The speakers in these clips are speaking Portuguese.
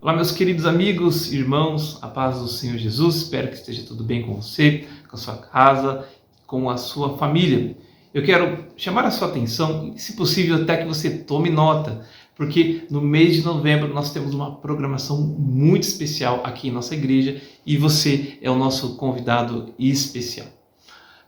Olá, meus queridos amigos, irmãos, a paz do Senhor Jesus. Espero que esteja tudo bem com você, com a sua casa, com a sua família. Eu quero chamar a sua atenção, e, se possível, até que você tome nota, porque no mês de novembro nós temos uma programação muito especial aqui em nossa igreja e você é o nosso convidado especial.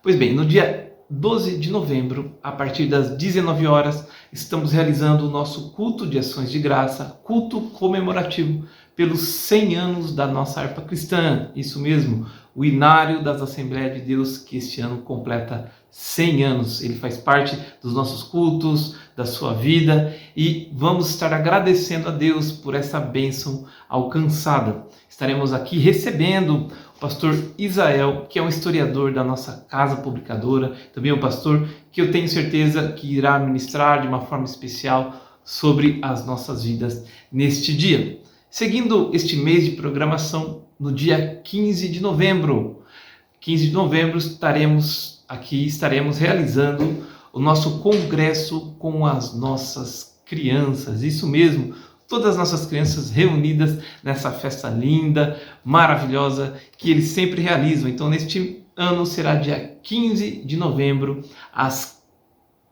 Pois bem, no dia 12 de novembro, a partir das 19 horas, estamos realizando o nosso culto de ações de graça, culto comemorativo pelos 100 anos da nossa harpa cristã. Isso mesmo, o Inário das Assembleias de Deus, que este ano completa 100 anos. Ele faz parte dos nossos cultos, da sua vida, e vamos estar agradecendo a Deus por essa bênção alcançada. Estaremos aqui recebendo o pastor Isael, que é um historiador da nossa casa publicadora, também um pastor que eu tenho certeza que irá ministrar de uma forma especial sobre as nossas vidas neste dia. Seguindo este mês de programação, no dia 15 de novembro, estaremos realizando o nosso congresso com as nossas crianças. Isso mesmo, todas as nossas crianças reunidas nessa festa linda, maravilhosa, que eles sempre realizam. Então, neste ano será dia 15 de novembro, às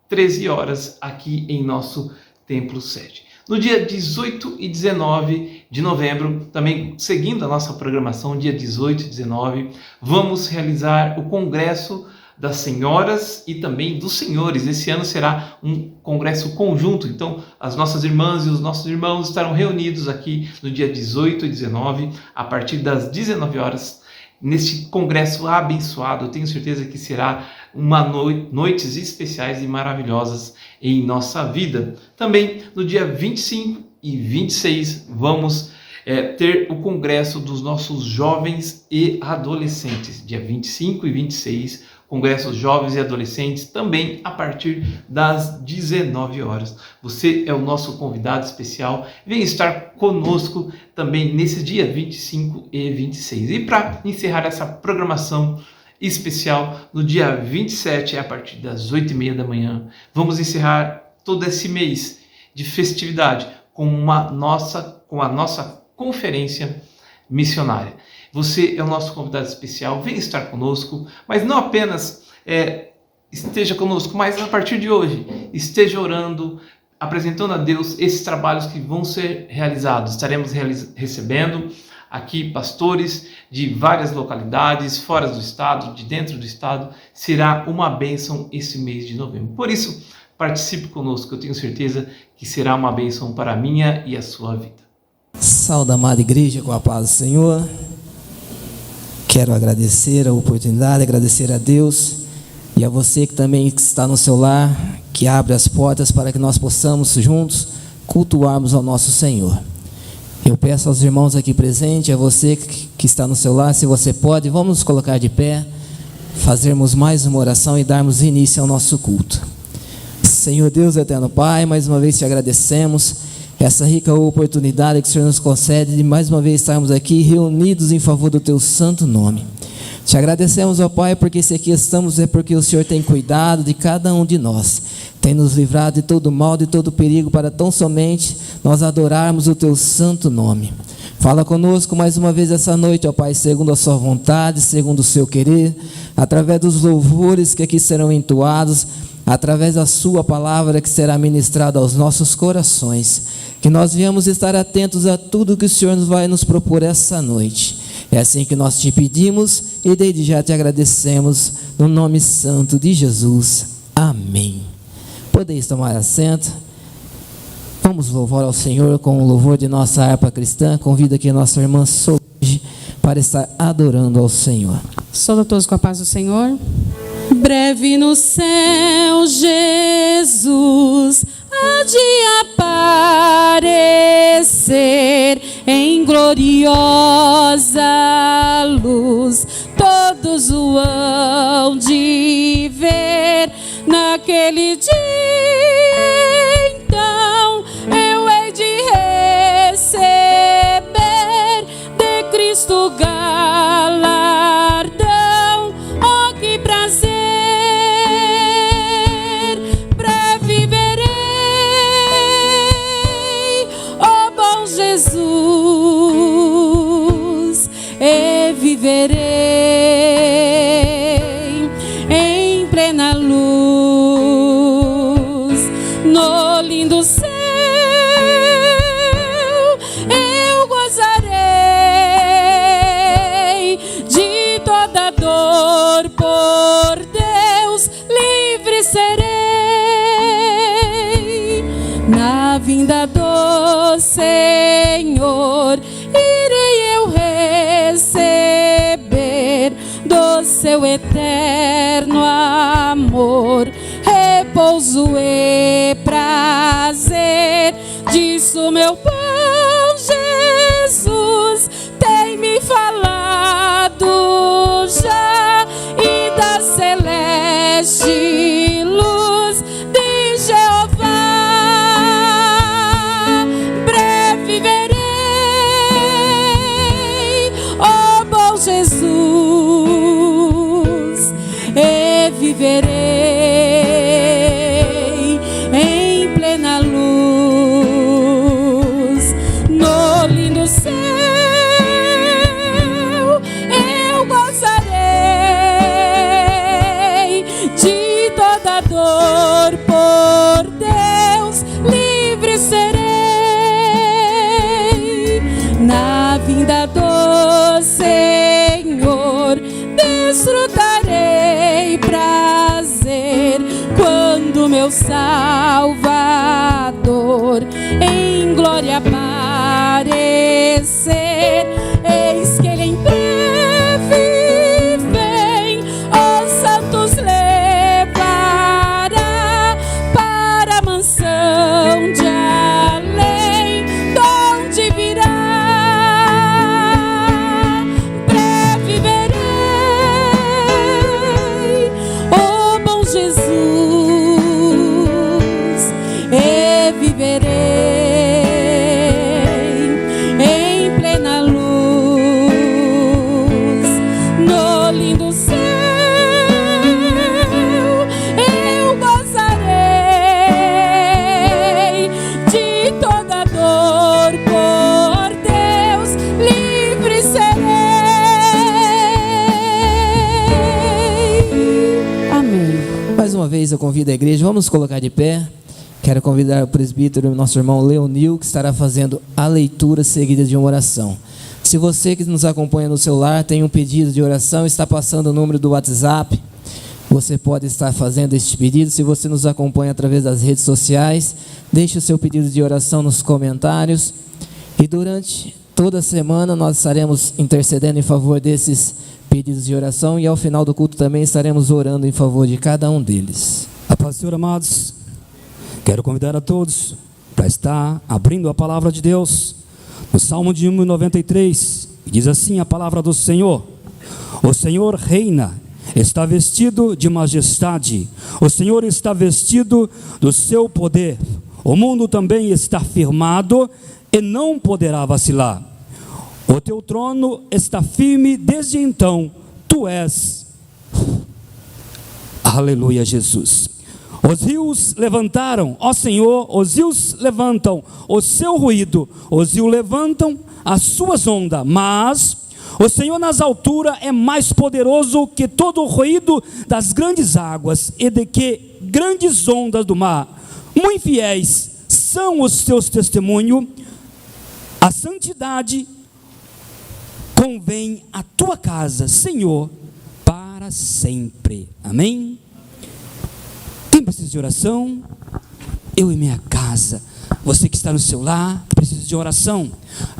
13 horas, aqui em nosso templo sede. No dia 18 e 19 de novembro, também seguindo a nossa programação, dia 18 e 19, vamos realizar o congresso das senhoras e também dos senhores. Esse ano será um congresso conjunto, então as nossas irmãs e os nossos irmãos estarão reunidos aqui no dia 18 e 19, a partir das 19 horas, neste congresso abençoado. Eu tenho certeza que será noites especiais e maravilhosas em nossa vida. Também no dia 25 e 26 vamos ter o congresso dos nossos jovens e adolescentes. Dia 25 e 26, congressos jovens e adolescentes, também a partir das 19 horas. Você é o nosso convidado especial. Venha estar conosco também nesse dia 25 e 26. E para encerrar essa programação especial, no dia 27, a partir das 8h30 da manhã, vamos encerrar todo esse mês de festividade com a nossa conferência missionária. Você é o nosso convidado especial, venha estar conosco, mas não apenas esteja conosco, mas a partir de hoje, esteja orando, apresentando a Deus esses trabalhos que vão ser realizados. Estaremos recebendo aqui pastores de várias localidades, fora do estado, de dentro do estado. Será uma bênção esse mês de novembro. Por isso, participe conosco, eu tenho certeza que será uma bênção para a minha e a sua vida. Saúde, amada igreja, com a paz do Senhor. Quero agradecer a oportunidade, agradecer a Deus e a você que também está no seu lar, que abre as portas para que nós possamos juntos cultuarmos ao nosso Senhor. Eu peço aos irmãos aqui presentes, a você que está no seu lar, se você pode, vamos nos colocar de pé, fazermos mais uma oração e darmos início ao nosso culto. Senhor Deus, eterno Pai, mais uma vez te agradecemos essa rica oportunidade que o Senhor nos concede de mais uma vez estarmos aqui reunidos em favor do teu santo nome. Te agradecemos, ó Pai, porque se aqui estamos é porque o Senhor tem cuidado de cada um de nós, tem nos livrado de todo mal, de todo perigo, para tão somente nós adorarmos o teu santo nome. Fala conosco mais uma vez essa noite, ó Pai, segundo a sua vontade, segundo o seu querer, através dos louvores que aqui serão entoados, através da sua palavra que será ministrada aos nossos corações, que nós viemos estar atentos a tudo que o Senhor vai nos propor essa noite. É assim que nós te pedimos e desde já te agradecemos, no nome santo de Jesus. Amém. Podeis tomar assento. Vamos louvar ao Senhor com o louvor de nossa harpa cristã. Convido aqui a nossa irmã Solange para estar adorando ao Senhor. Saúde a todos com a paz do Senhor. Breve no céu, Jesus há de aparecer em gloriosa luz. Todos o hão de ver naquele dia. Então eu hei de receber de Cristo galardão. Oh, que prazer! Breve verei, oh bom Jesus. vinda do Senhor, irei eu receber do seu eterno amor repouso e prazer. Disso meu bom Jesus tem me falado já, e da celeste luz de Jeová breve verei, ó bom Jesus, e viverei em plena luz no lindo céu. Eu gozarei de toda dor, por Deus livre serei. Na vinda do Senhor desfrutarei prazer, quando meu Salvador em glória aparecer. Eis que ele em breve vem, os santos levará para a mansão de além, donde virá. Breve verei, ó bom Jesus, e viverei em plena luz no lindo céu. Eu gozarei de toda dor, por Deus livre serei. Amém. Mais uma vez eu convido a igreja, vamos nos colocar de pé. Quero convidar o presbítero, nosso irmão Leonil, que estará fazendo a leitura seguida de uma oração. Se você que nos acompanha no celular tem um pedido de oração, está passando o número do WhatsApp, você pode estar fazendo este pedido. Se você nos acompanha através das redes sociais, deixe o seu pedido de oração nos comentários. E durante toda a semana nós estaremos intercedendo em favor desses pedidos de oração, e ao final do culto também estaremos orando em favor de cada um deles. A paz do Senhor, amados. Quero convidar a todos para estar abrindo a palavra de Deus no Salmo de 93, que diz assim a palavra do Senhor: o Senhor reina, está vestido de majestade, o Senhor está vestido do seu poder, o mundo também está firmado e não poderá vacilar. O teu trono está firme desde então, tu és. Aleluia, Jesus. Os rios levantaram, ó Senhor, os rios levantam o seu ruído, os rios levantam as suas ondas, mas o Senhor nas alturas é mais poderoso que todo o ruído das grandes águas e de que grandes ondas do mar. Muito fiéis são os teus testemunhos, a santidade convém à tua casa, Senhor, para sempre. Amém? Quem precisa de oração? Eu e minha casa. Você que está no seu lar, precisa de oração.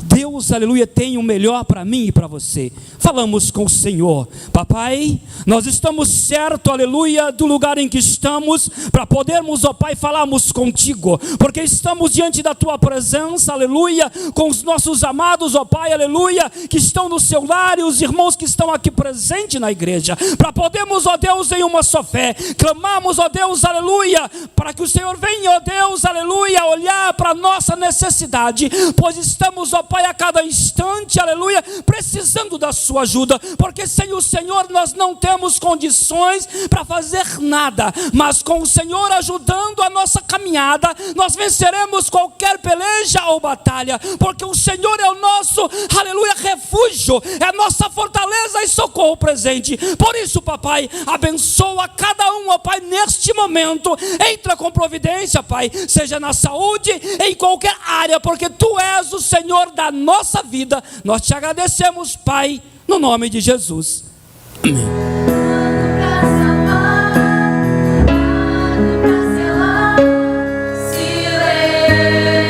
Deus, aleluia, tem o melhor para mim e para você. Falamos com o Senhor. Papai, nós estamos certo, aleluia, do lugar em que estamos, para podermos, ó Pai, falarmos contigo, porque estamos diante da tua presença, aleluia, com os nossos amados, ó Pai, aleluia, que estão no seu lar, e os irmãos que estão aqui presentes na igreja, para podermos, ó Deus, em uma só fé, clamamos, ó Deus, aleluia, para que o Senhor venha, ó Deus, aleluia, olhar para a nossa necessidade, pois estamos, ó Pai, a cada instante, aleluia, precisando da sua ajuda, porque sem o Senhor nós não temos condições para fazer nada, mas com o Senhor ajudando a nossa caminhada, nós venceremos qualquer peleja ou batalha, porque o Senhor é o nosso, aleluia, refúgio, é a nossa fortaleza e socorro presente. Por isso, papai, abençoa cada um, ó Pai, neste momento, entra com providência, Pai, seja na saúde, em qualquer área, porque Tu és o Senhor da nossa vida. Nós Te agradecemos, Pai, no nome de Jesus. Amém. Silêncio.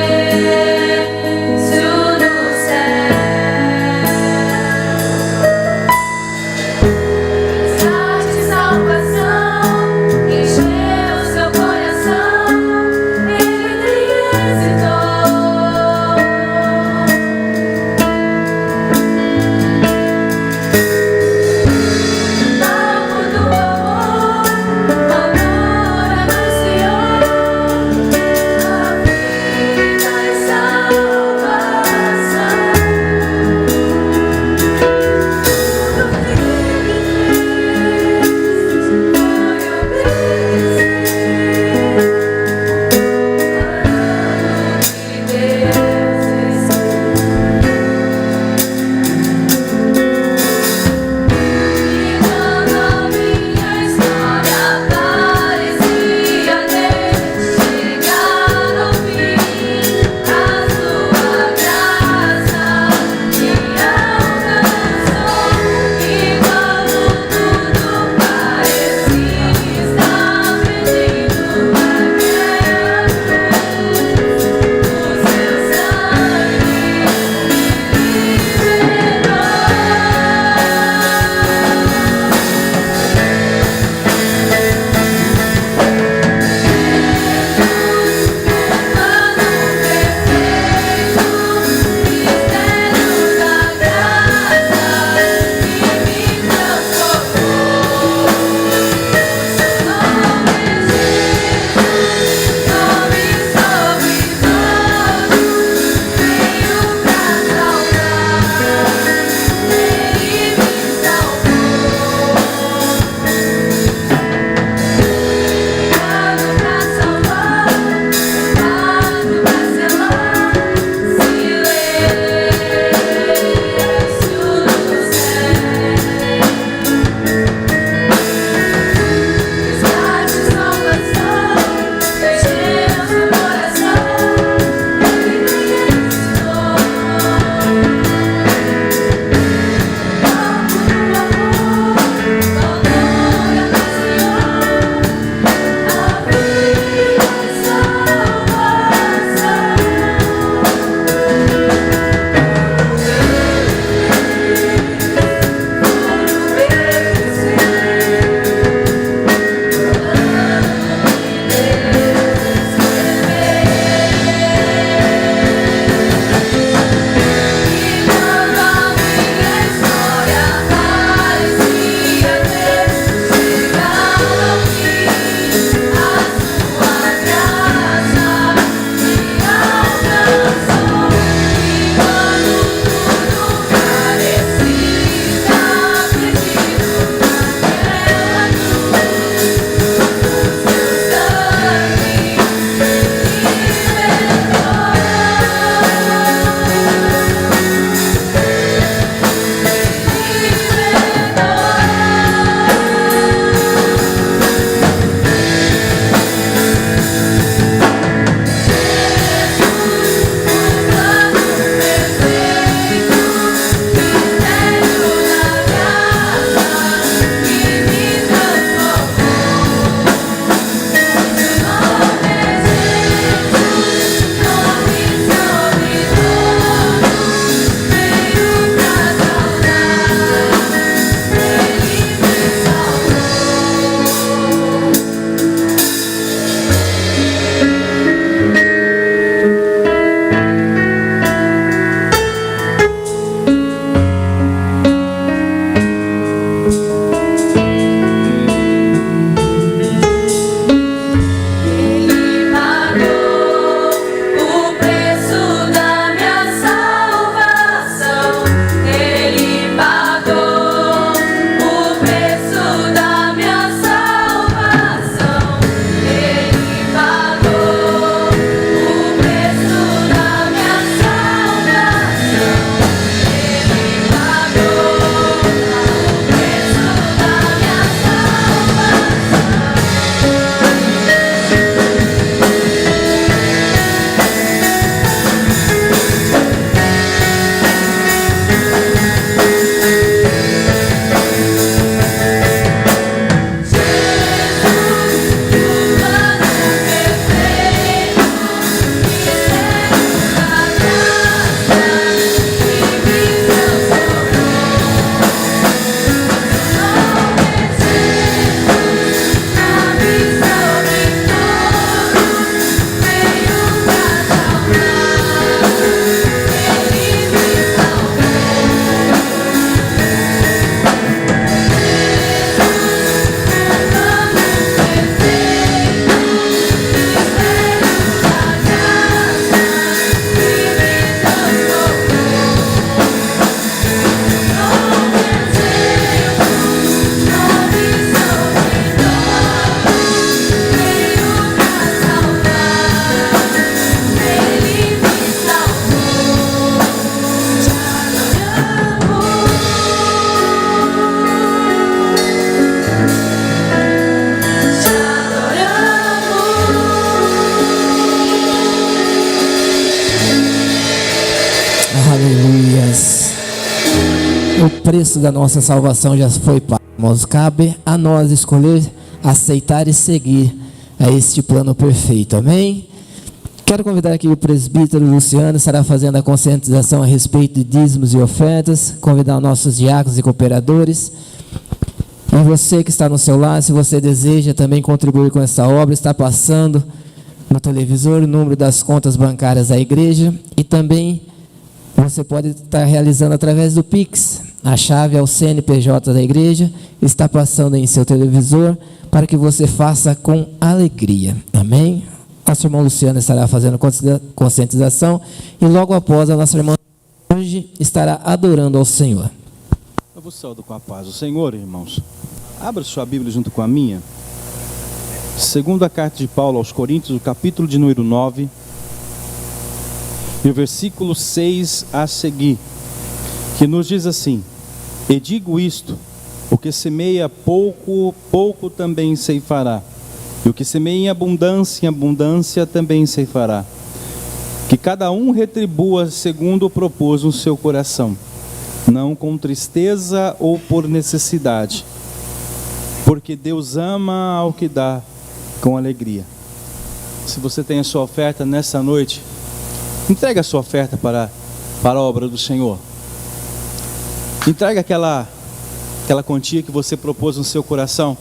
preço da nossa salvação já foi pago. Irmãos, cabe a nós escolher, aceitar e seguir a este plano perfeito. Amém? Quero convidar aqui o presbítero Luciano, estará fazendo a conscientização a respeito de dízimos e ofertas. Convidar os nossos diáconos e cooperadores. E você que está no seu lar, se você deseja também contribuir com essa obra, está passando no televisor o número das contas bancárias da igreja. E também você pode estar realizando através do Pix. A chave é o CNPJ da igreja, está passando em seu televisor, para que você faça com alegria. Amém? Nosso irmão Luciano estará fazendo conscientização e logo após a nossa irmã hoje estará adorando ao Senhor. Eu vos saúdo com a paz do Senhor, irmãos. Abra sua Bíblia junto com a minha. Segunda carta de Paulo aos Coríntios, o capítulo de número 9, e o versículo 6 a seguir, que nos diz assim: e digo isto, o que semeia pouco, pouco também ceifará. E o que semeia em abundância também ceifará. Que cada um retribua segundo propôs no seu coração, não com tristeza ou por necessidade, porque Deus ama ao que dá com alegria. Se você tem a sua oferta nessa noite, entregue a sua oferta para a obra do Senhor. Entregue aquela quantia que você propôs no seu coração,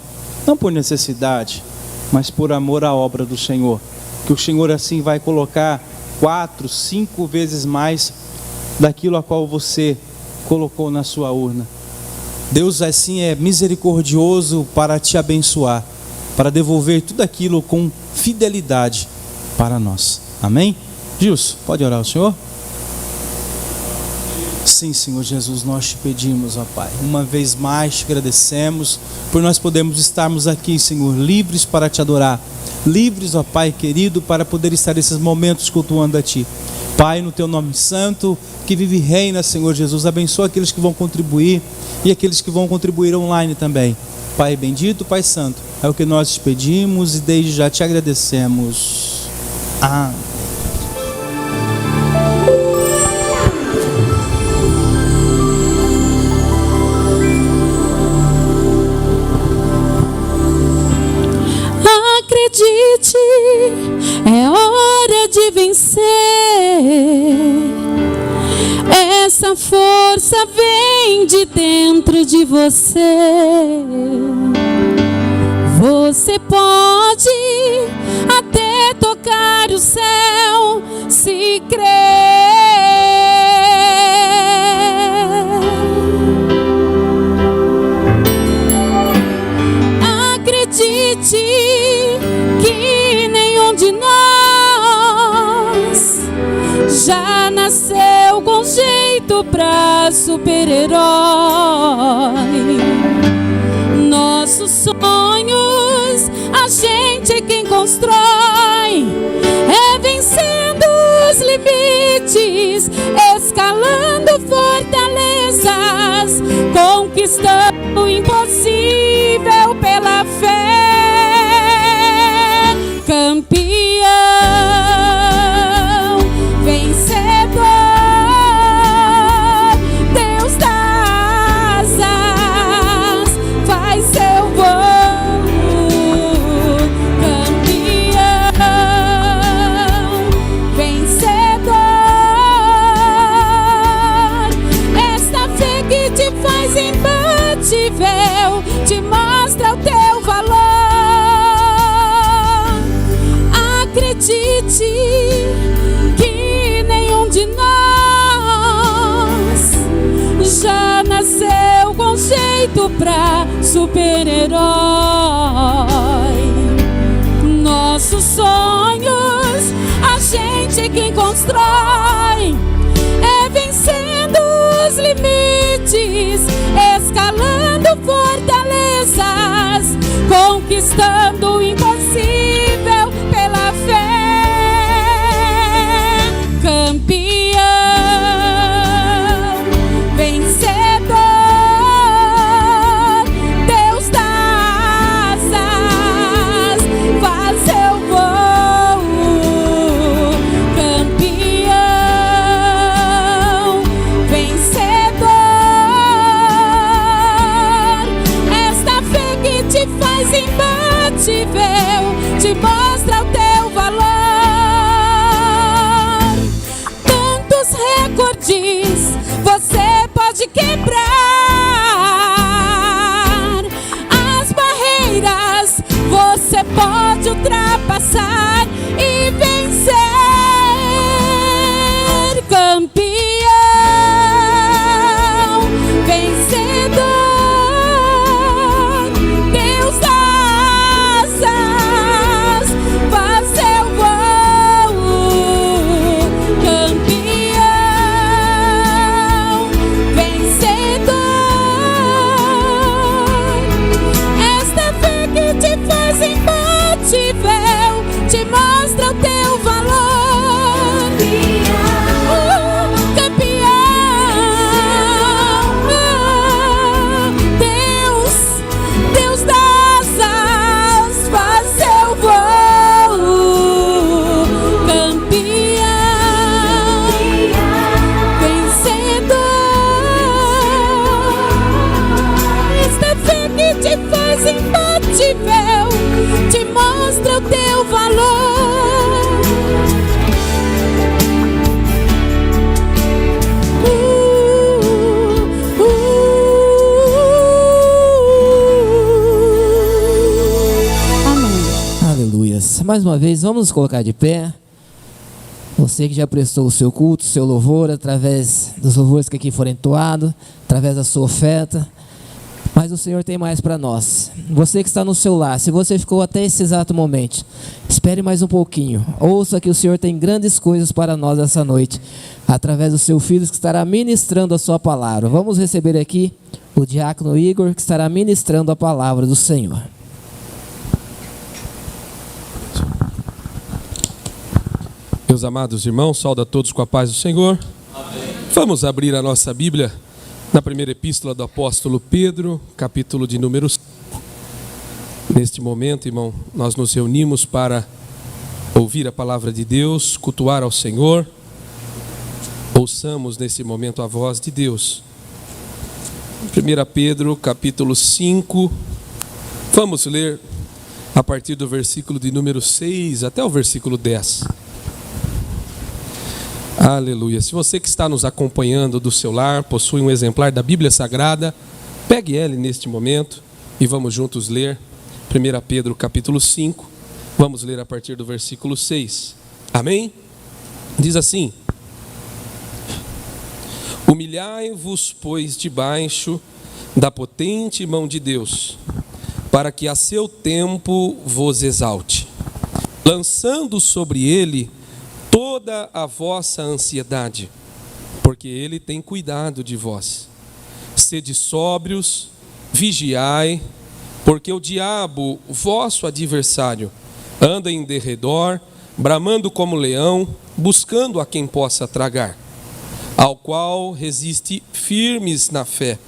não por necessidade, mas por amor à obra do Senhor, que o Senhor assim vai colocar 4, 5 vezes mais daquilo a qual você colocou na sua urna. Deus assim é misericordioso para te abençoar, para devolver tudo aquilo com fidelidade para nós. Amém? Gilson, pode orar ao Senhor? Sim, Senhor Jesus, nós te pedimos, ó Pai, uma vez mais te agradecemos por nós podermos estarmos aqui, Senhor, livres para te adorar, livres, ó Pai querido, para poder estar nesses momentos cultuando a Ti. Pai, no Teu nome santo, que vive e reina, Senhor Jesus, abençoa aqueles que vão contribuir e aqueles que vão contribuir online também. Pai bendito, Pai santo, é o que nós te pedimos e desde já te agradecemos. Amém. Acredite, é hora de vencer. Essa força vem de dentro de você. Você pode até tocar o céu se crer. Acredite que nenhum de nós já nasceu com jeito pra super-herói. Nossos sonhos a gente é quem constrói, é vencendo os limites, escalando fortalezas, conquistando o impossível pela fé. Campeão, vencedor, Deus dá asas, faz seu voo. Campeão, vencedor, esta fé que te faz imbatível, te mostra o teu valor. Acredite que nenhum de nós já nasceu com jeito pra super-herói. Nossos sonhos a gente é quem constrói, é vencendo os limites, escalando fortalezas, conquistando o impossível pela fé. Campeão, vencedor, Deus dá asas, faz seu voo. Campeão, vencedor, recordes você pode quebrar, as barreiras você pode ultrapassar e vencer. Campeão, vencedor, Deus das asas, faz seu voo. Campeão, vencedor, esta fé que te faz imbatível, te mostra o teu valor. Deus das asas, faz seu voo. Campeão, vencedor, esta fé que te faz imbatível, te mostra o teu valor. Aleluias. Mais uma vez, vamos nos colocar de pé. Você que já prestou o seu culto, o seu louvor, através dos louvores que aqui foram entoados, através da sua oferta. Mas o Senhor tem mais para nós. Você que está no seu lar, se você ficou até esse exato momento, espere mais um pouquinho. Ouça que o Senhor tem grandes coisas para nós essa noite, através do seu filho que estará ministrando a sua palavra. Vamos receber aqui o diácono Igor, que estará ministrando a palavra do Senhor. Meus amados irmãos, saúdo a todos com a paz do Senhor. Amém. Vamos abrir a nossa Bíblia na primeira epístola do apóstolo Pedro, capítulo de número 5. Neste momento, irmão, nós nos reunimos para ouvir a palavra de Deus, cultuar ao Senhor. Ouçamos nesse momento a voz de Deus. 1 Pedro, capítulo 5. Vamos ler a partir do versículo de número 6 até o versículo 10. Aleluia. Se você que está nos acompanhando do seu lar possui um exemplar da Bíblia Sagrada, pegue ele neste momento e vamos juntos ler 1 Pedro capítulo 5. Vamos ler a partir do versículo 6. Amém? Diz assim: Humilhai-vos, pois, debaixo da potente mão de Deus, para que a seu tempo vos exalte, lançando sobre ele toda a vossa ansiedade, porque ele tem cuidado de vós. Sede sóbrios, vigiai, porque o diabo, vosso adversário, anda em derredor, bramando como leão, buscando a quem possa tragar, ao qual resiste firmes na fé,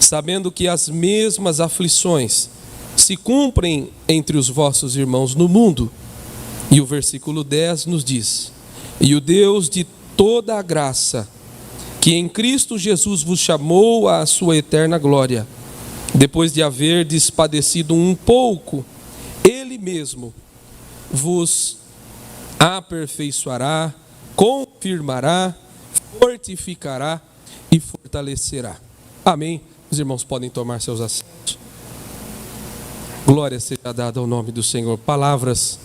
sabendo que as mesmas aflições se cumprem entre os vossos irmãos no mundo. E o versículo 10 nos diz: E o Deus de toda a graça, que em Cristo Jesus vos chamou à sua eterna glória, depois de haverdes padecido um pouco, Ele mesmo vos aperfeiçoará, confirmará, fortificará e fortalecerá. Amém. Os irmãos podem tomar seus assentos. Glória seja dada ao nome do Senhor. Palavras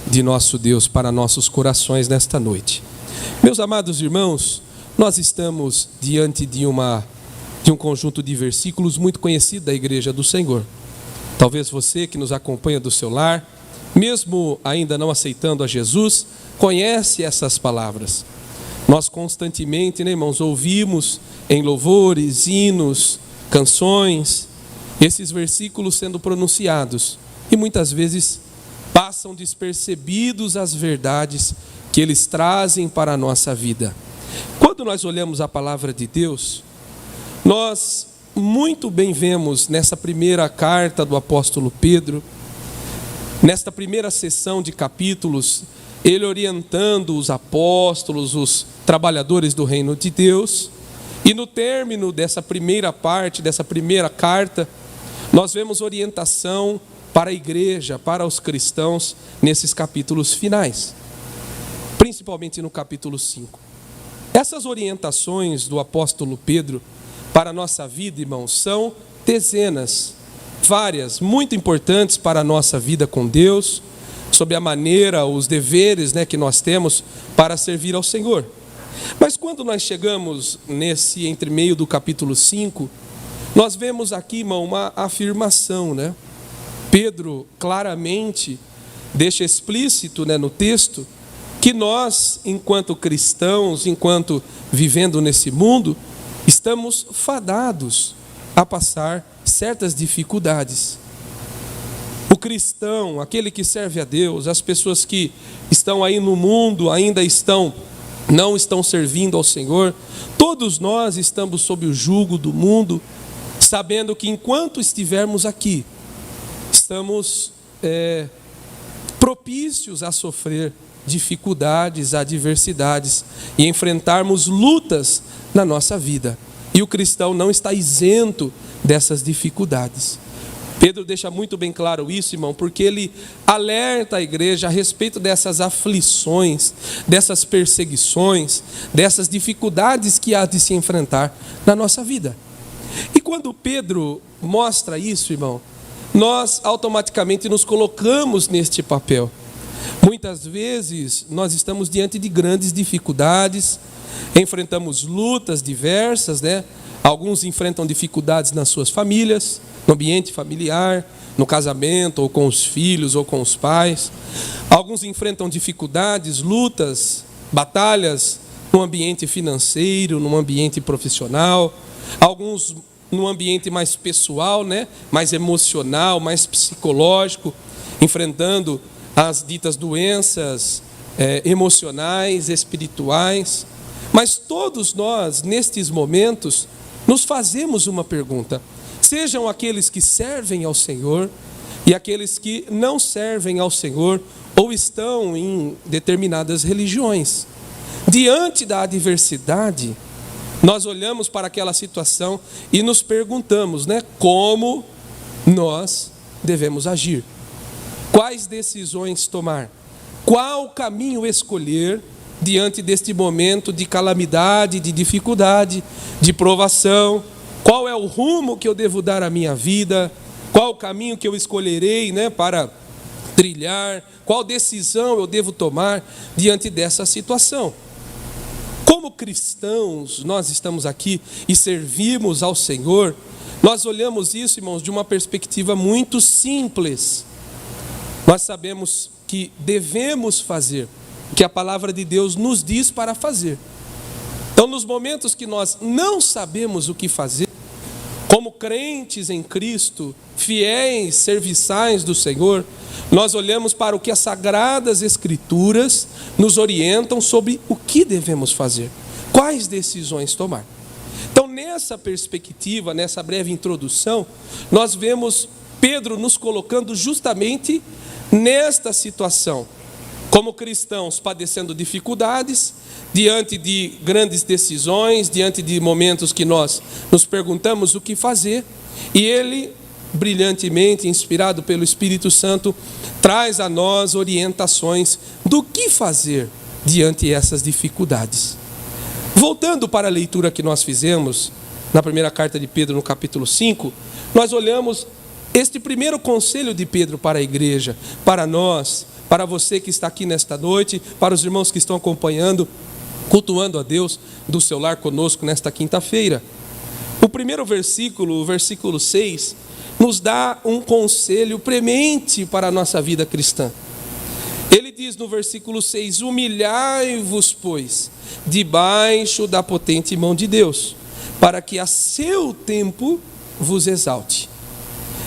de nosso Deus para nossos corações nesta noite. Meus amados irmãos, nós estamos diante de um conjunto de versículos muito conhecido da Igreja do Senhor. Talvez você que nos acompanha do seu lar, mesmo ainda não aceitando a Jesus, conhece essas palavras. Nós constantemente, né, irmãos, ouvimos em louvores, hinos, canções, esses versículos sendo pronunciados, e muitas vezes passam despercebidos as verdades que eles trazem para a nossa vida. Quando nós olhamos a palavra de Deus, nós muito bem vemos nessa primeira carta do apóstolo Pedro, nesta primeira sessão de capítulos, ele orientando os apóstolos, os trabalhadores do reino de Deus, e no término dessa primeira parte, dessa primeira carta, nós vemos orientação para a igreja, para os cristãos, nesses capítulos finais, principalmente no capítulo 5. Essas orientações do apóstolo Pedro para a nossa vida, irmãos, são dezenas, várias, muito importantes para a nossa vida com Deus, sobre a maneira, os deveres, que nós temos para servir ao Senhor. Mas quando nós chegamos nesse entremeio do capítulo 5, nós vemos aqui, irmão, uma afirmação, Pedro claramente deixa explícito, no texto, que nós, enquanto cristãos, enquanto vivendo nesse mundo, estamos fadados a passar certas dificuldades. O cristão, aquele que serve a Deus, as pessoas que estão aí no mundo, ainda não estão servindo ao Senhor, todos nós estamos sob o jugo do mundo, sabendo que enquanto estivermos aqui, estamos propícios a sofrer dificuldades, adversidades e enfrentarmos lutas na nossa vida. E o cristão não está isento dessas dificuldades. Pedro deixa muito bem claro isso, irmão, porque ele alerta a igreja a respeito dessas aflições, dessas perseguições, dessas dificuldades que há de se enfrentar na nossa vida. E quando Pedro mostra isso, irmão, nós automaticamente nos colocamos neste papel. Muitas vezes nós estamos diante de grandes dificuldades, enfrentamos lutas diversas, Alguns enfrentam dificuldades nas suas famílias, no ambiente familiar, no casamento, ou com os filhos, ou com os pais. Alguns enfrentam dificuldades, lutas, batalhas no ambiente financeiro, no ambiente profissional. Alguns no ambiente mais pessoal, mais emocional, mais psicológico, enfrentando as ditas doenças emocionais, espirituais. Mas todos nós, nestes momentos, nos fazemos uma pergunta. Sejam aqueles que servem ao Senhor e aqueles que não servem ao Senhor ou estão em determinadas religiões. Diante da adversidade, nós olhamos para aquela situação e nos perguntamos, como nós devemos agir. Quais decisões tomar? Qual caminho escolher diante deste momento de calamidade, de dificuldade, de provação? Qual é o rumo que eu devo dar à minha vida? Qual o caminho que eu escolherei, para trilhar? Qual decisão eu devo tomar diante dessa situação? Como cristãos, nós estamos aqui e servimos ao Senhor, nós olhamos isso, irmãos, de uma perspectiva muito simples. Nós sabemos que devemos fazer o que a palavra de Deus nos diz para fazer. Então, nos momentos que nós não sabemos o que fazer, como crentes em Cristo, fiéis, serviçais do Senhor, nós olhamos para o que as Sagradas Escrituras nos orientam sobre o que devemos fazer, quais decisões tomar. Então, nessa perspectiva, nessa breve introdução, nós vemos Pedro nos colocando justamente nesta situação, como cristãos padecendo dificuldades, diante de grandes decisões, diante de momentos que nós nos perguntamos o que fazer, e ele, brilhantemente inspirado pelo Espírito Santo, traz a nós orientações do que fazer diante dessas dificuldades. Voltando para a leitura que nós fizemos na primeira carta de Pedro, no capítulo 5, nós olhamos este primeiro conselho de Pedro para a igreja, para nós, para você que está aqui nesta noite, para os irmãos que estão acompanhando, cultuando a Deus do seu lar conosco nesta quinta-feira. O primeiro versículo, o versículo 6, nos dá um conselho premente para a nossa vida cristã. Ele diz no versículo 6, humilhai-vos, pois, debaixo da potente mão de Deus, para que a seu tempo vos exalte.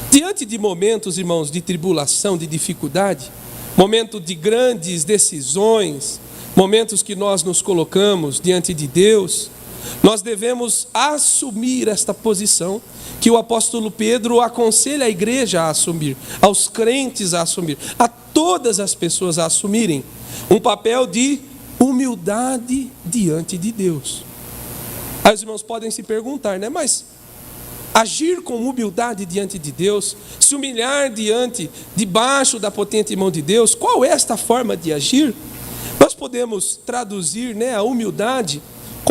Diante de momentos, irmãos, de tribulação, de dificuldade, momento de grandes decisões, momentos que nós nos colocamos diante de Deus, nós devemos assumir esta posição que o apóstolo Pedro aconselha a igreja a assumir, aos crentes a assumir, a todas as pessoas a assumirem um papel de humildade diante de Deus. Aí os irmãos podem se perguntar, mas agir com humildade diante de Deus, se humilhar debaixo da potente mão de Deus, qual é esta forma de agir? Nós podemos traduzir a humildade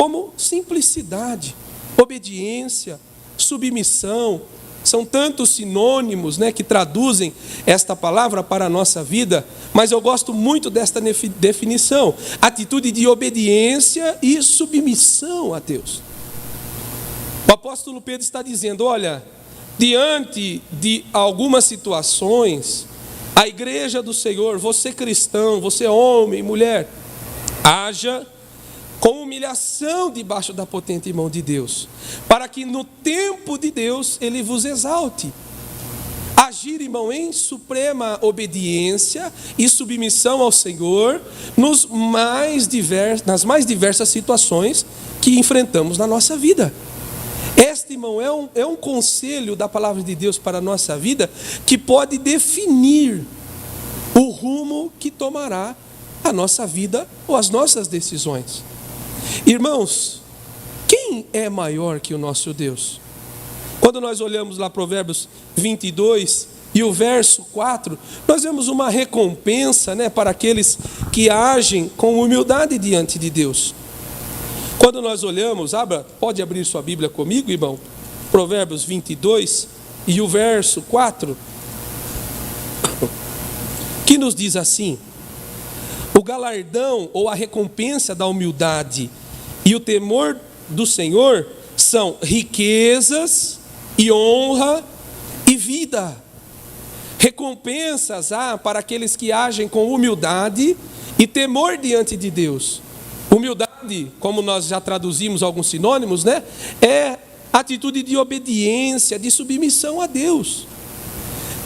como simplicidade, obediência, submissão. São tantos sinônimos, né, que traduzem esta palavra para a nossa vida, mas eu gosto muito desta definição: atitude de obediência e submissão a Deus. O apóstolo Pedro está dizendo: olha, diante de algumas situações, a igreja do Senhor, você cristão, você homem, mulher, haja com humilhação debaixo da potente mão de Deus, para que no tempo de Deus Ele vos exalte. Agir, irmão, em suprema obediência e submissão ao Senhor nas mais diversas situações que enfrentamos na nossa vida. Este, irmão, é um conselho da palavra de Deus para a nossa vida, que pode definir o rumo que tomará a nossa vida ou as nossas decisões. Irmãos, quem é maior que o nosso Deus? Quando nós olhamos lá Provérbios 22 e o verso 4, nós vemos uma recompensa, né, para aqueles que agem com humildade diante de Deus. Quando nós olhamos, pode abrir sua Bíblia comigo, irmão, Provérbios 22 e o verso 4, que nos diz assim: o galardão ou a recompensa da humildade e o temor do Senhor são riquezas e honra e vida. Recompensas há para aqueles que agem com humildade e temor diante de Deus. Humildade, como nós já traduzimos alguns sinônimos, né, é atitude de obediência, de submissão a Deus.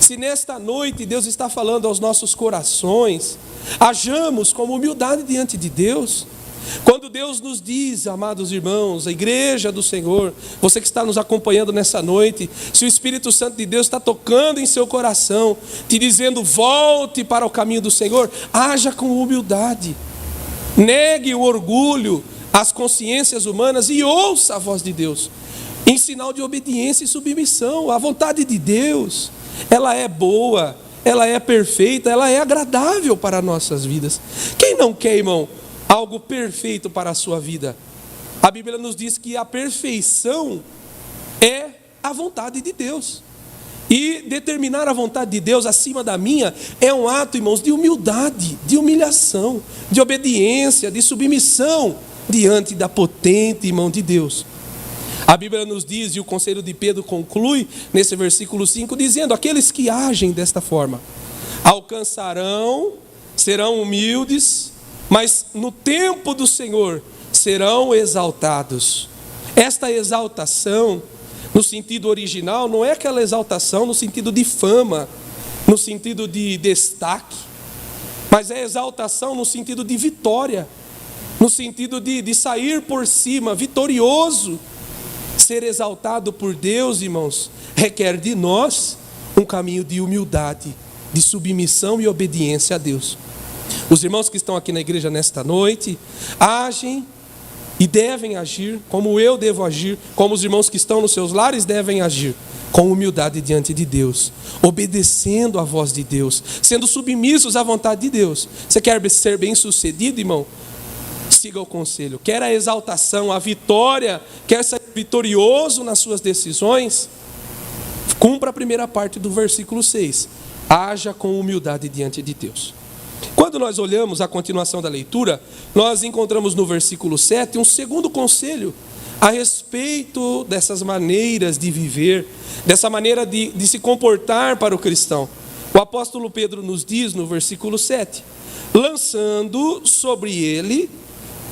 Se nesta noite Deus está falando aos nossos corações, hajamos com humildade diante de Deus. Quando Deus nos diz, amados irmãos, a igreja do Senhor, você que está nos acompanhando nessa noite, se o Espírito Santo de Deus está tocando em seu coração, te dizendo: volte para o caminho do Senhor, haja com humildade, negue o orgulho, as consciências humanas e ouça a voz de Deus, em sinal de obediência e submissão. A vontade de Deus, ela é boa, ela é perfeita, ela é agradável para nossas vidas. Quem não quer, irmão, algo perfeito para a sua vida? A Bíblia nos diz que a perfeição é a vontade de Deus. E determinar a vontade de Deus acima da minha é um ato, irmãos, de humildade, de humilhação, de obediência, de submissão diante da potente mão de Deus. A Bíblia nos diz, e o conselho de Pedro conclui nesse versículo 5, dizendo: aqueles que agem desta forma alcançarão, serão humildes, mas no tempo do Senhor serão exaltados. Esta exaltação, no sentido original, não é aquela exaltação no sentido de fama, no sentido de destaque, mas é exaltação no sentido de vitória, no sentido de sair por cima, vitorioso. Ser exaltado por Deus, irmãos, requer de nós um caminho de humildade, de submissão e obediência a Deus. Os irmãos que estão aqui na igreja nesta noite agem e devem agir como eu devo agir, como os irmãos que estão nos seus lares devem agir, com humildade diante de Deus, obedecendo à voz de Deus, sendo submissos à vontade de Deus. Você quer ser bem sucedido, irmão? Siga o conselho. Quer a exaltação, a vitória, quer ser vitorioso nas suas decisões? Cumpra a primeira parte do versículo 6. Haja com humildade diante de Deus. Quando nós olhamos a continuação da leitura, nós encontramos no versículo 7 um segundo conselho a respeito dessas maneiras de viver, dessa maneira de se comportar para o cristão. O apóstolo Pedro nos diz no versículo 7: lançando sobre ele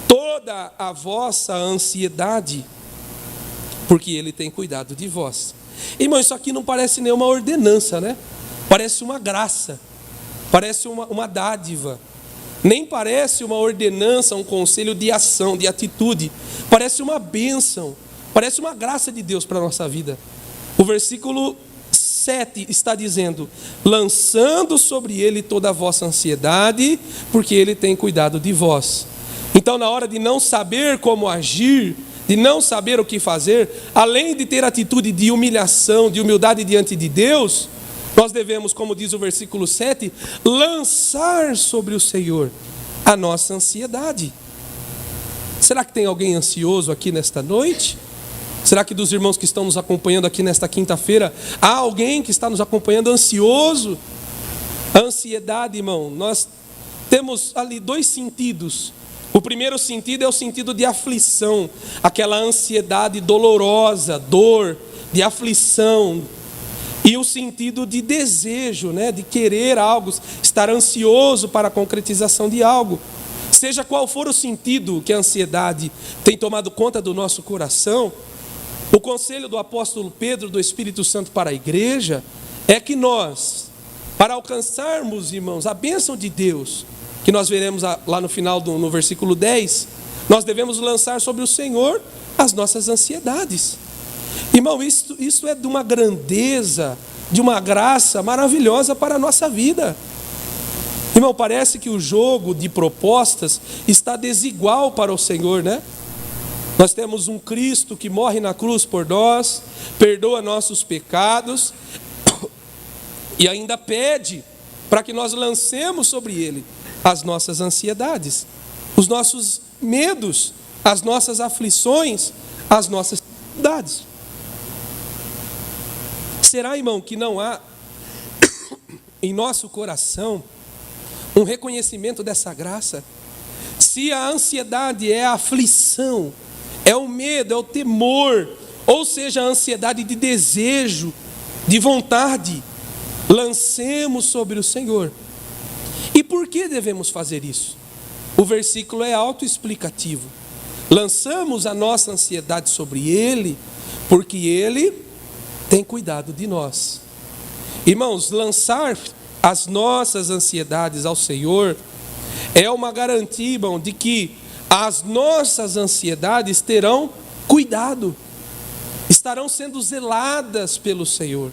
toda a vossa ansiedade, porque ele tem cuidado de vós. Irmão, isso aqui não parece nenhuma ordenança, né? Parece uma graça, parece uma dádiva. Nem parece uma ordenança, um conselho de ação, de atitude. Parece uma bênção, parece uma graça de Deus para a nossa vida. O versículo 7 está dizendo: lançando sobre ele toda a vossa ansiedade, porque ele tem cuidado de vós. Então, na hora de não saber como agir, de não saber o que fazer, além de ter atitude de humilhação, de humildade diante de Deus, nós devemos, como diz o versículo 7, lançar sobre o Senhor a nossa ansiedade. Será que tem alguém ansioso aqui nesta noite? Será que dos irmãos que estão nos acompanhando aqui nesta quinta-feira, há alguém que está nos acompanhando ansioso? A ansiedade, irmão, nós temos ali dois sentidos. O primeiro sentido é o sentido de aflição, aquela ansiedade dolorosa, dor, de aflição. E o sentido de desejo, né, de querer algo, estar ansioso para a concretização de algo. Seja qual for o sentido que a ansiedade tem tomado conta do nosso coração, o conselho do apóstolo Pedro, do Espírito Santo para a igreja, é que nós, para alcançarmos, irmãos, a bênção de Deus, que nós veremos lá no final, no versículo 10, nós devemos lançar sobre o Senhor as nossas ansiedades. Irmão, isso é de uma grandeza, de uma graça maravilhosa para a nossa vida. Irmão, parece que o jogo de propostas está desigual para o Senhor, né? Nós temos um Cristo que morre na cruz por nós, perdoa nossos pecados e ainda pede para que nós lancemos sobre Ele as nossas ansiedades, os nossos medos, as nossas aflições, as nossas dificuldades. Será, irmão, que não há em nosso coração um reconhecimento dessa graça? Se a ansiedade é a aflição, é o medo, é o temor, ou seja, a ansiedade de desejo, de vontade, lancemos sobre o Senhor. E por que devemos fazer isso? O versículo é autoexplicativo. Lançamos a nossa ansiedade sobre Ele, porque Ele tem cuidado de nós. Irmãos, lançar as nossas ansiedades ao Senhor é uma garantia, irmão, de que as nossas ansiedades terão cuidado, estarão sendo zeladas pelo Senhor.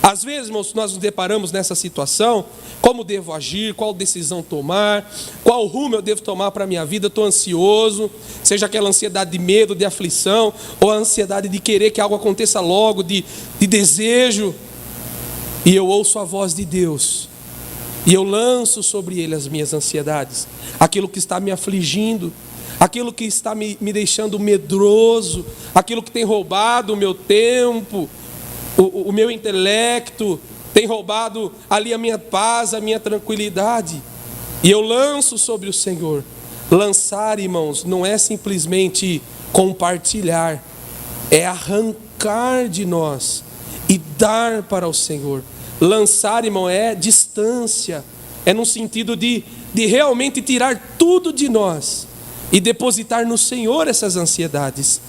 Às vezes, irmãos, nós nos deparamos nessa situação, como devo agir, qual decisão tomar, qual rumo eu devo tomar para a minha vida, estou ansioso, seja aquela ansiedade de medo, de aflição, ou a ansiedade de querer que algo aconteça logo, de desejo, e eu ouço a voz de Deus, e eu lanço sobre Ele as minhas ansiedades, aquilo que está me afligindo, aquilo que está me deixando medroso, aquilo que tem roubado o meu tempo, o meu intelecto, tem roubado ali a minha paz, a minha tranquilidade, e eu lanço sobre o Senhor. Lançar, irmãos, não é simplesmente compartilhar, é arrancar de nós e dar para o Senhor. Lançar, irmão, é distância, é no sentido de realmente tirar tudo de nós e depositar no Senhor essas ansiedades.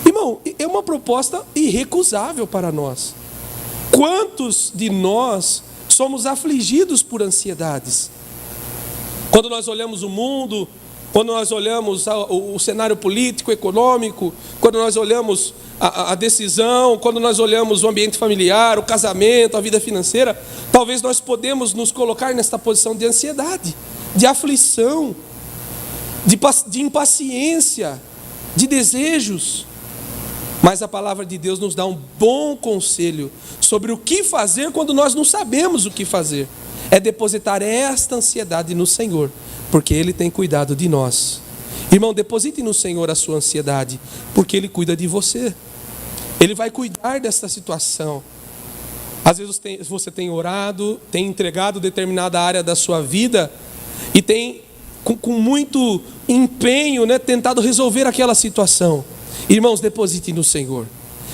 Irmão, é uma proposta irrecusável para nós. Quantos de nós somos afligidos por ansiedades? Quando nós olhamos o mundo, quando nós olhamos o cenário político, econômico, quando nós olhamos a decisão, quando nós olhamos o ambiente familiar, o casamento, a vida financeira, talvez nós podemos nos colocar nesta posição de ansiedade, de aflição, de impaciência, de desejos. Mas a palavra de Deus nos dá um bom conselho sobre o que fazer quando nós não sabemos o que fazer. É depositar esta ansiedade no Senhor, porque Ele tem cuidado de nós. Irmão, deposite no Senhor a sua ansiedade, porque Ele cuida de você. Ele vai cuidar dessa situação. Às vezes você tem orado, tem entregado determinada área da sua vida e tem, com muito empenho, né, tentado resolver aquela situação. Irmãos, deposite no Senhor.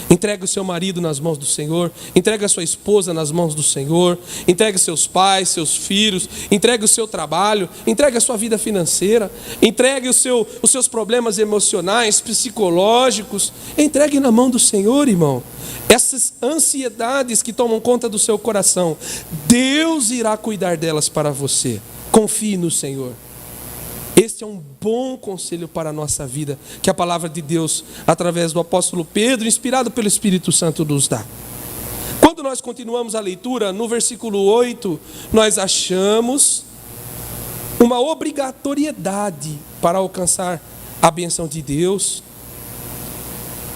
Entregue o seu marido nas mãos do Senhor, entregue a sua esposa nas mãos do Senhor, entregue seus pais, seus filhos, entregue o seu trabalho, entregue a sua vida financeira, entregue os seus problemas emocionais, psicológicos, entregue na mão do Senhor, irmão. Essas ansiedades que tomam conta do seu coração, Deus irá cuidar delas para você. Confie no Senhor. Este é um bom conselho para a nossa vida, que a palavra de Deus, através do apóstolo Pedro, inspirado pelo Espírito Santo, nos dá. Quando nós continuamos a leitura, no versículo 8, nós achamos uma obrigatoriedade para alcançar a bênção de Deus.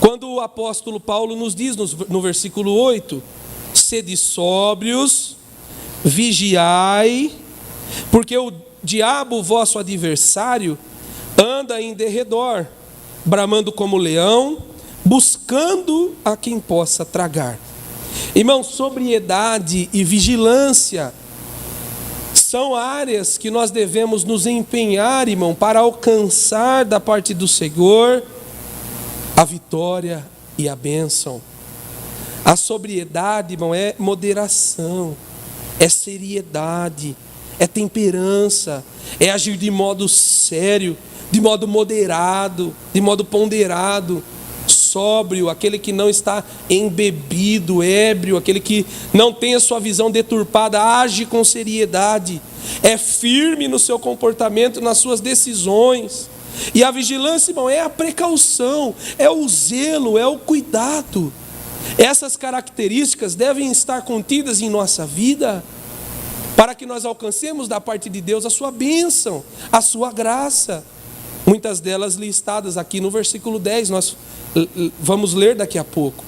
Quando o apóstolo Paulo nos diz no versículo 8, sede sóbrios, vigiai, porque o diabo, vosso adversário, anda em derredor, bramando como leão, buscando a quem possa tragar. Irmão, sobriedade e vigilância são áreas que nós devemos nos empenhar, irmão, para alcançar da parte do Senhor a vitória e a bênção. A sobriedade, irmão, é moderação, é seriedade, é temperança, é agir de modo sério, de modo moderado, de modo ponderado, sóbrio, aquele que não está embebido, ébrio, aquele que não tem a sua visão deturpada, age com seriedade, é firme no seu comportamento, nas suas decisões. E a vigilância, irmão, é a precaução, é o zelo, é o cuidado. Essas características devem estar contidas em nossa vida, para que nós alcancemos da parte de Deus a sua bênção, a sua graça. Muitas delas listadas aqui no versículo 10, nós vamos ler daqui a pouco.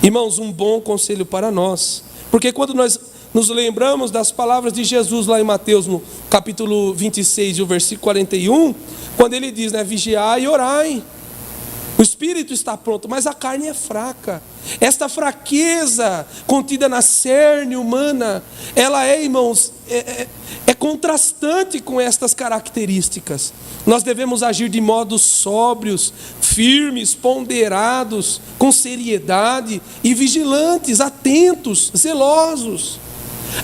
Irmãos, um bom conselho para nós, porque quando nós nos lembramos das palavras de Jesus lá em Mateus, no capítulo 26 e o versículo 41, quando ele diz, né, vigiai e orai. O espírito está pronto, mas a carne é fraca. Esta fraqueza contida na cerne humana, ela é, irmãos, é contrastante com estas características. Nós devemos agir de modos sóbrios, firmes, ponderados, com seriedade e vigilantes, atentos, zelosos.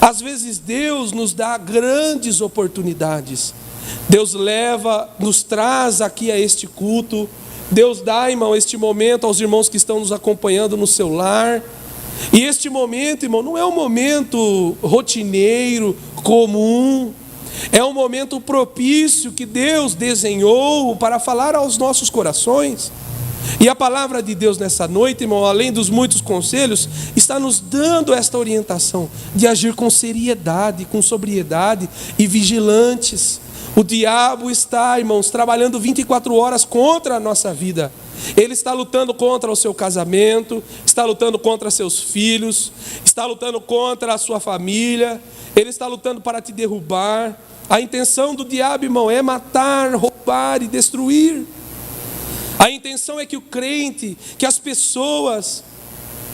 Às vezes Deus nos dá grandes oportunidades. Deus nos traz aqui a este culto. Deus dá, irmão, este momento aos irmãos que estão nos acompanhando no seu lar. E este momento, irmão, não é um momento rotineiro, comum. É um momento propício que Deus desenhou para falar aos nossos corações. E a palavra de Deus nessa noite, irmão, além dos muitos conselhos, está nos dando esta orientação de agir com seriedade, com sobriedade e vigilantes. O diabo está, irmãos, trabalhando 24 horas contra a nossa vida. Ele está lutando contra o seu casamento, está lutando contra seus filhos, está lutando contra a sua família, ele está lutando para te derrubar. A intenção do diabo, irmão, é matar, roubar e destruir. A intenção é que o crente, que as pessoas,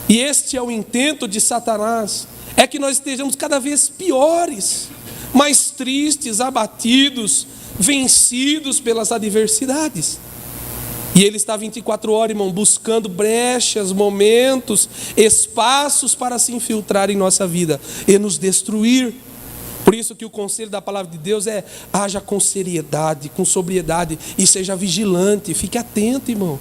e este é o intento de Satanás, é que nós estejamos cada vez piores, mais tristes, abatidos, vencidos pelas adversidades. E ele está 24 horas, irmão, buscando brechas, momentos, espaços para se infiltrar em nossa vida e nos destruir. Por isso que o conselho da palavra de Deus é: haja com seriedade, com sobriedade e seja vigilante, fique atento, irmão.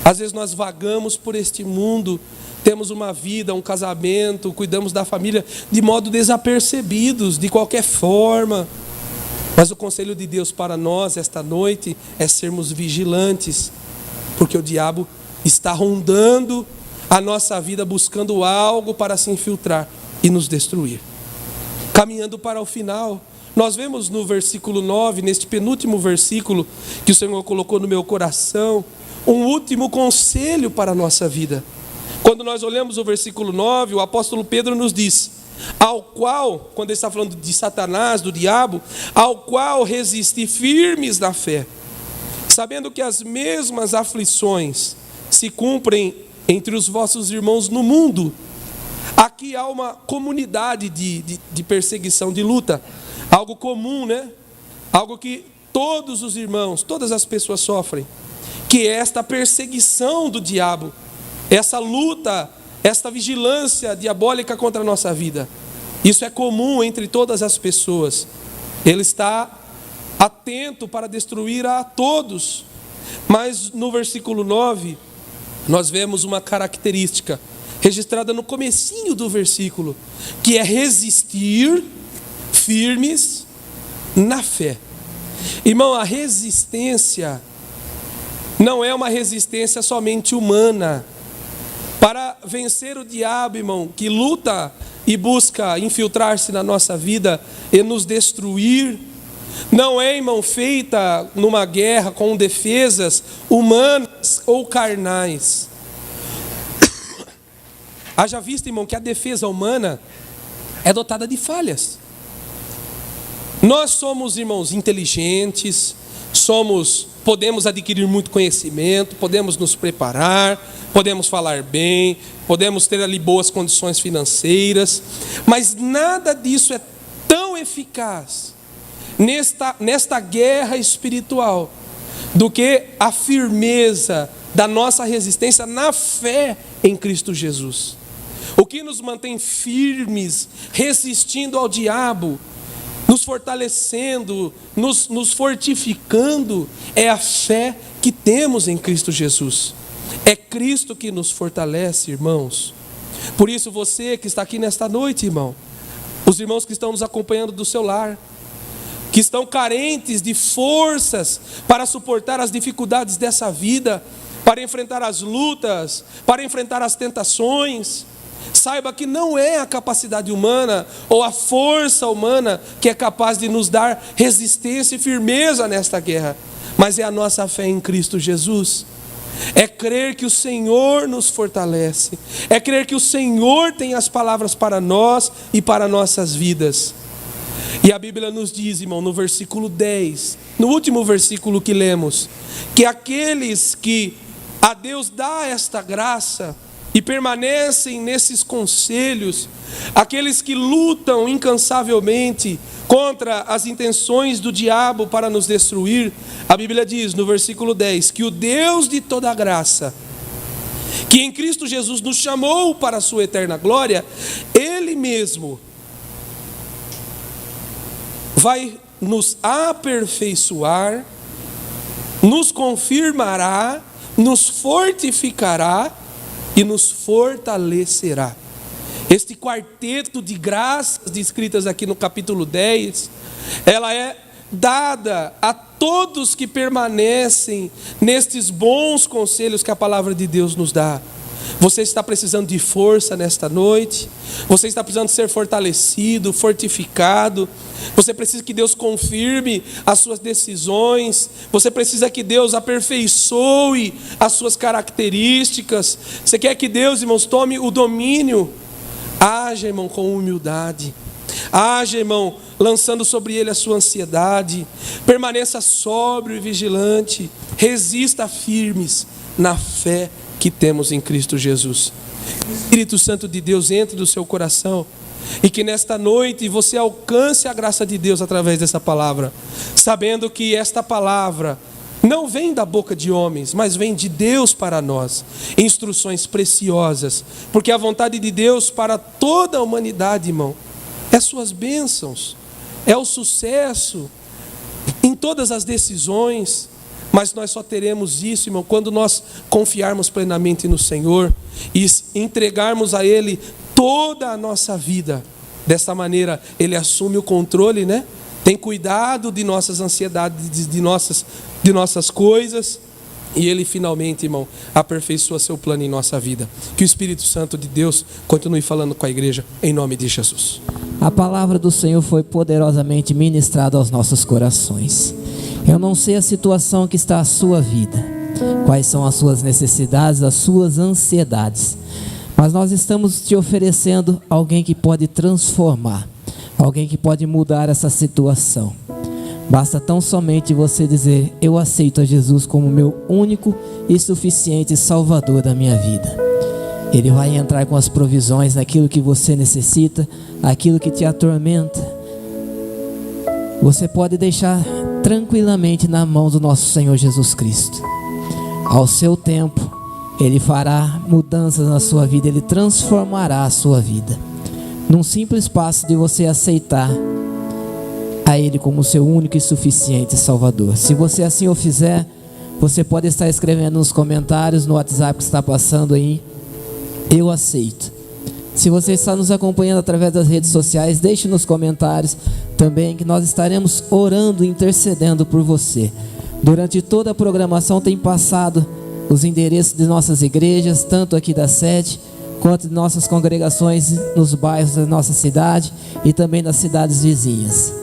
Às vezes nós vagamos por este mundo, temos uma vida, um casamento, cuidamos da família de modo desapercebidos, de qualquer forma. Mas o conselho de Deus para nós esta noite é sermos vigilantes, porque o diabo está rondando a nossa vida, buscando algo para se infiltrar e nos destruir. Caminhando para o final, nós vemos no versículo 9, neste penúltimo versículo que o Senhor colocou no meu coração, um último conselho para a nossa vida. Quando nós olhamos o versículo 9, o apóstolo Pedro nos diz: ao qual, quando ele está falando de Satanás, do diabo, ao qual resisti firmes na fé, sabendo que as mesmas aflições se cumprem entre os vossos irmãos no mundo. Aqui há uma comunidade de perseguição, de luta, algo comum, né? Algo que todos os irmãos, todas as pessoas sofrem, que é esta perseguição do diabo, essa luta, esta vigilância diabólica contra a nossa vida. Isso é comum entre todas as pessoas. Ele está atento para destruir a todos. Mas no versículo 9, nós vemos uma característica registrada no comecinho do versículo, que é resistir firmes na fé. Irmão, a resistência não é uma resistência somente humana. Para vencer o diabo, irmão, que luta e busca infiltrar-se na nossa vida e nos destruir, não é, irmão, feita numa guerra com defesas humanas ou carnais. Haja visto, irmão, que a defesa humana é dotada de falhas. Nós somos, irmãos, inteligentes, podemos adquirir muito conhecimento, podemos nos preparar, podemos falar bem, podemos ter ali boas condições financeiras, mas nada disso é tão eficaz nesta guerra espiritual do que a firmeza da nossa resistência na fé em Cristo Jesus. O que nos mantém firmes, resistindo ao diabo, nos fortalecendo, nos fortificando, é a fé que temos em Cristo Jesus. É Cristo que nos fortalece, irmãos. Por isso, você que está aqui nesta noite, irmão, os irmãos que estão nos acompanhando do seu lar, que estão carentes de forças para suportar as dificuldades dessa vida, para enfrentar as lutas, para enfrentar as tentações, saiba que não é a capacidade humana ou a força humana que é capaz de nos dar resistência e firmeza nesta guerra, mas é a nossa fé em Cristo Jesus. É crer que o Senhor nos fortalece, é crer que o Senhor tem as palavras para nós e para nossas vidas. E a Bíblia nos diz, irmão, no versículo 10, no último versículo que lemos, que aqueles que a Deus dá esta graça e permanecem nesses conselhos, aqueles que lutam incansavelmente contra as intenções do diabo para nos destruir, a Bíblia diz no versículo 10, que o Deus de toda graça, que em Cristo Jesus nos chamou para a sua eterna glória, Ele mesmo vai nos aperfeiçoar, nos confirmará, nos fortificará e nos fortalecerá. Este quarteto de graças descritas aqui no capítulo 10, ela é dada a todos que permanecem nestes bons conselhos que a palavra de Deus nos dá. Você está precisando de força nesta noite, você está precisando ser fortalecido, fortificado, você precisa que Deus confirme as suas decisões, você precisa que Deus aperfeiçoe as suas características, você quer que Deus, irmãos, tome o domínio. Haja, irmão, com humildade, haja, irmão, lançando sobre ele a sua ansiedade, permaneça sóbrio e vigilante, resista firmes na fé que temos em Cristo Jesus. Que o Espírito Santo de Deus entre no seu coração e que nesta noite você alcance a graça de Deus através dessa palavra, sabendo que esta palavra não vem da boca de homens, mas vem de Deus para nós, instruções preciosas, porque a vontade de Deus para toda a humanidade, irmão, é suas bênçãos, é o sucesso em todas as decisões. Mas nós só teremos isso, irmão, quando nós confiarmos plenamente no Senhor e entregarmos a Ele toda a nossa vida. Dessa maneira, Ele assume o controle, né? Tem cuidado de nossas ansiedades, de nossas coisas. E Ele finalmente, irmão, aperfeiçoa seu plano em nossa vida. Que o Espírito Santo de Deus continue falando com a igreja, em nome de Jesus. A palavra do Senhor foi poderosamente ministrada aos nossos corações. Eu não sei a situação que está a sua vida, quais são as suas necessidades, as suas ansiedades, mas nós estamos te oferecendo alguém que pode transformar, alguém que pode mudar essa situação. Basta tão somente você dizer: eu aceito a Jesus como meu único e suficiente Salvador da minha vida. Ele vai entrar com as provisões naquilo que você necessita, aquilo que te atormenta. Você pode deixar tranquilamente na mão do nosso Senhor Jesus Cristo. Ao seu tempo, Ele fará mudanças na sua vida, Ele transformará a sua vida. Num simples passo de você aceitar a Ele como seu único e suficiente Salvador. Se você assim o fizer, você pode estar escrevendo nos comentários, no WhatsApp que está passando aí: eu aceito. Se você está nos acompanhando através das redes sociais, deixe nos comentários também, que nós estaremos orando e intercedendo por você. Durante toda a programação tem passado os endereços de nossas igrejas, tanto aqui da sede, quanto de nossas congregações nos bairros da nossa cidade e também das cidades vizinhas.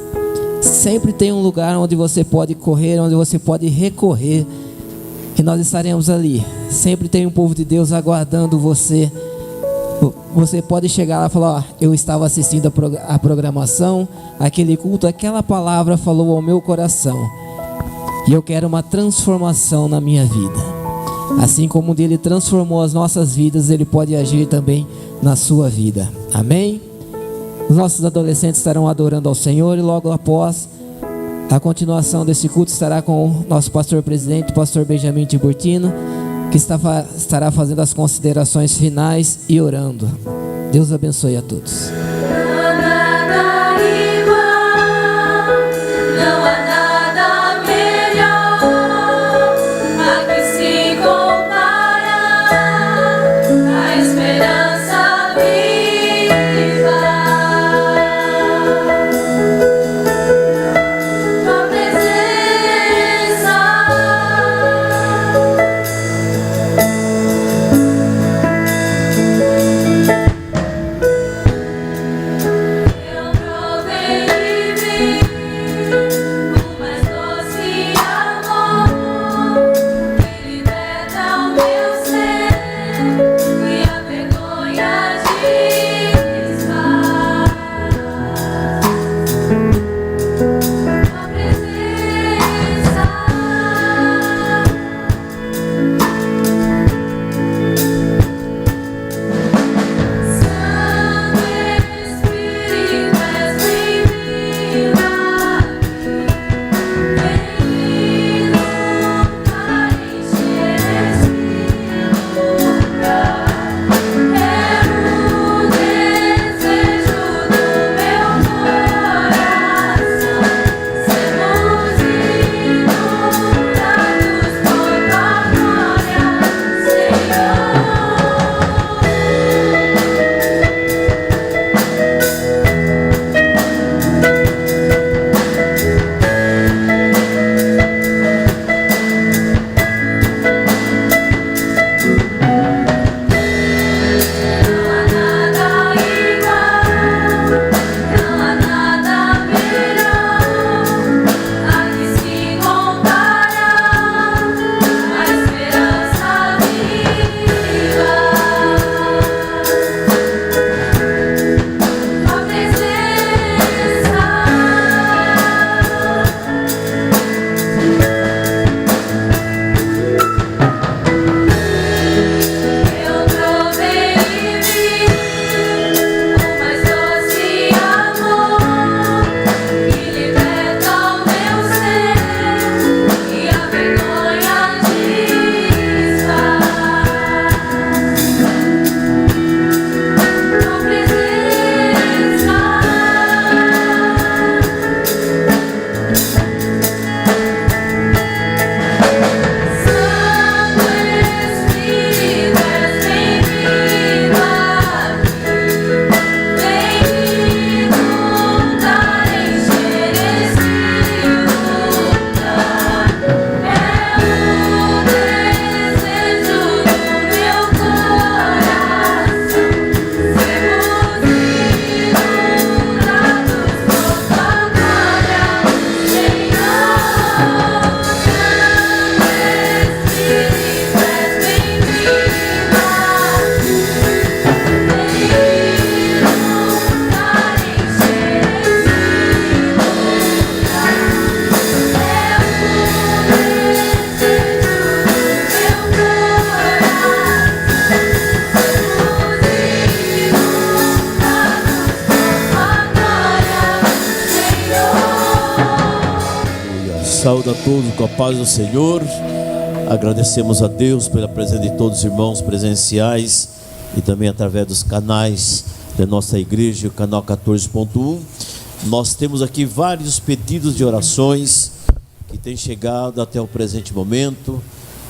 Sempre tem um lugar onde você pode correr, onde você pode recorrer, e nós estaremos ali. Sempre tem um povo de Deus aguardando você. Você pode chegar lá e falar: ó, eu estava assistindo a programação, aquele culto, aquela palavra falou ao meu coração. E eu quero uma transformação na minha vida. Assim como Ele transformou as nossas vidas, Ele pode agir também na sua vida. Amém? Os nossos adolescentes estarão adorando ao Senhor, e logo após a continuação desse culto estará com o nosso pastor presidente, o pastor Benjamin Tiburtino, que estará fazendo as considerações finais e orando. Deus abençoe a todos. Saúde a todos com a paz do Senhor. Agradecemos a Deus pela presença de todos os irmãos presenciais e também através dos canais da nossa igreja, o canal 14.1. Nós temos aqui vários pedidos de orações que têm chegado até o presente momento,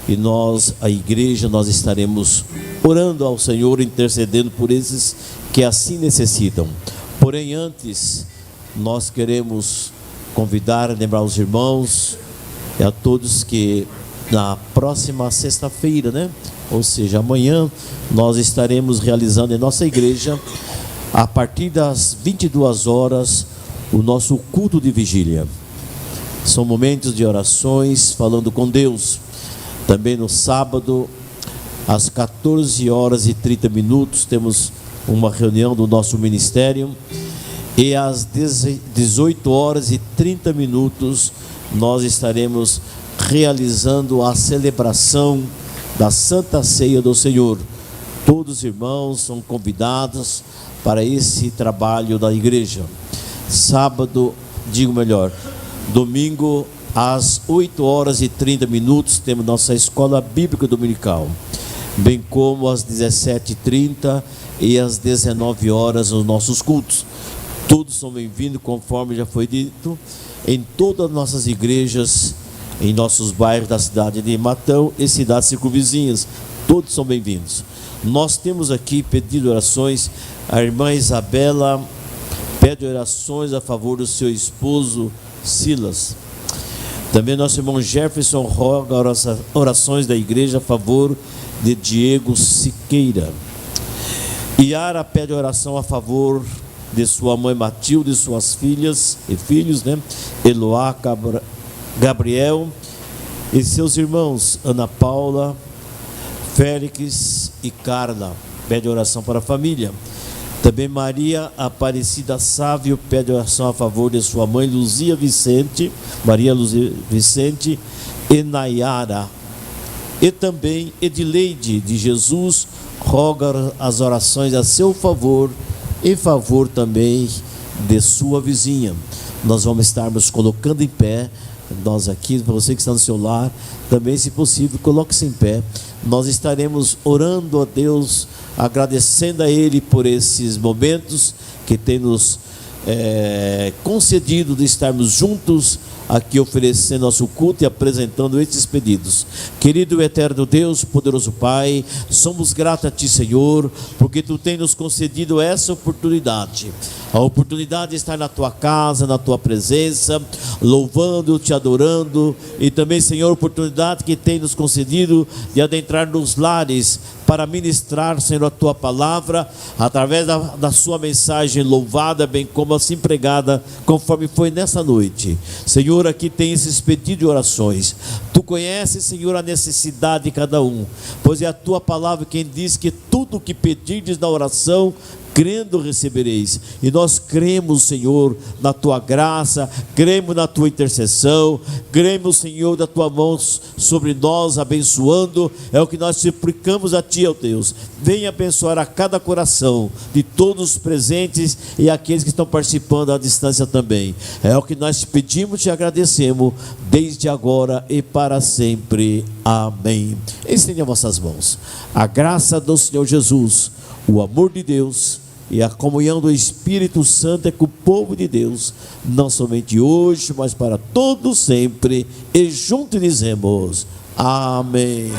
e nós, a igreja, nós estaremos orando ao Senhor, intercedendo por esses que assim necessitam. Porém, antes, nós queremos convidar, lembrar os irmãos e a todos que na próxima sexta-feira, ou seja, amanhã, nós estaremos realizando em nossa igreja, a partir das 22 horas, o nosso culto de vigília. São momentos de orações, falando com Deus. Também no sábado, às 14h30, temos uma reunião do nosso ministério. E às 18h30 nós estaremos realizando a celebração da Santa Ceia do Senhor. Todos os irmãos são convidados para esse trabalho da igreja. Sábado, domingo, às 8h30, temos nossa escola bíblica dominical, bem como às 17h30 e às 19 horas os nossos cultos. Todos são bem-vindos, conforme já foi dito, em todas as nossas igrejas, em nossos bairros da cidade de Matão e cidades circunvizinhas. Todos são bem-vindos. Nós temos aqui pedido orações. A irmã Isabela pede orações a favor do seu esposo Silas. Também nosso irmão Jefferson roga orações da igreja a favor de Diego Siqueira. Yara pede oração a favor de sua mãe Matilde e suas filhas e filhos, Eloá, Gabriel e seus irmãos Ana Paula, Félix e Carla. Pede oração para a família. Também Maria Aparecida Sávio pede oração a favor de sua mãe Maria Luzia Vicente e Nayara. E também Edileide de Jesus roga as orações a seu favor, em favor também de sua vizinha. Nós vamos estarmos colocando em pé, nós aqui, para você que está no seu lar, também, se possível, coloque-se em pé. Nós estaremos orando a Deus, agradecendo a Ele por esses momentos que tem nos concedido de estarmos juntos aqui oferecendo nosso culto e apresentando estes pedidos. Querido e eterno Deus, poderoso Pai, somos gratos a Ti, Senhor, porque Tu tens nos concedido essa oportunidade, a oportunidade de estar na Tua casa, na Tua presença, louvando, Te adorando, e também, Senhor, a oportunidade que tem nos concedido de adentrar nos lares para ministrar, Senhor, a Tua palavra, através da Sua mensagem louvada, bem como assim pregada, conforme foi nessa noite. Senhor, aqui tem esses pedidos de orações. Tu conheces, Senhor, a necessidade de cada um, pois é a Tua palavra quem diz que tudo o que pedirdes na oração, crendo recebereis. E nós cremos, Senhor, na Tua graça, cremos na Tua intercessão, cremos, Senhor, da Tua mão sobre nós, abençoando. É o que nós suplicamos a Ti, ó Deus. Venha abençoar a cada coração de todos os presentes e aqueles que estão participando à distância também. É o que nós te pedimos e te agradecemos, desde agora e para sempre. Amém. Estende as vossas mãos. A graça do Senhor Jesus, o amor de Deus e a comunhão do Espírito Santo é com o povo de Deus, não somente hoje, mas para todos sempre. E juntos dizemos: amém.